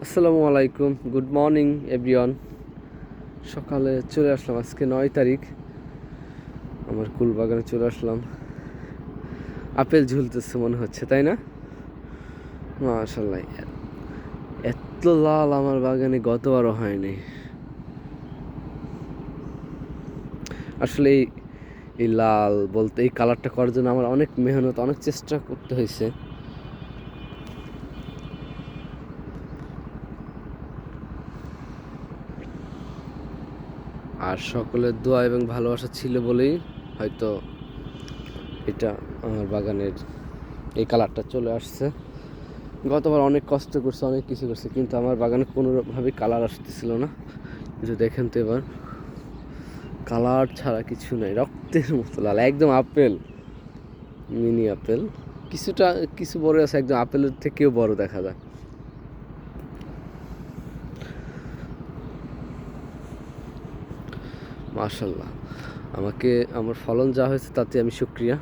আসসালামু আলাইকুম, good morning everyone. সকালে চলে আসলাম, আজকে 9 তারিখ। আমার কুল বাগানে চলে আসলাম। আপেল ঝুলতেছে মনে হচ্ছে, তাই না? মাশাআল্লাহ, এত লাল আমার বাগানে গতবারও হয়নি। আসলে এই লাল বলতে এই কালারটা করার জন্য আমার অনেক মেহনত, অনেক চেষ্টা করতে হয়েছে। আর সকলের দোয়া এবং ভালোবাসা ছিল বলেই হয়তো এটা আমার বাগানের এই কালারটা চলে আসছে। গতবার অনেক কষ্ট করছে, অনেক কিছু করছে, কিন্তু আমার বাগানে কোনোভাবেই কালার আসতেছিল না। কিন্তু দেখেন তো এবার কালার ছাড়া কিছু নাই, রক্তের মতো লাল, একদম আপেল, মিনি আপেল। কিছুটা কিছু বড় আছে, একদম আপেলের থেকেও বড় দেখা যায়। মাশাল্লাহ, আমাকে আমার ফলন যা হয়েছে তাতে আমি শুকরিয়া।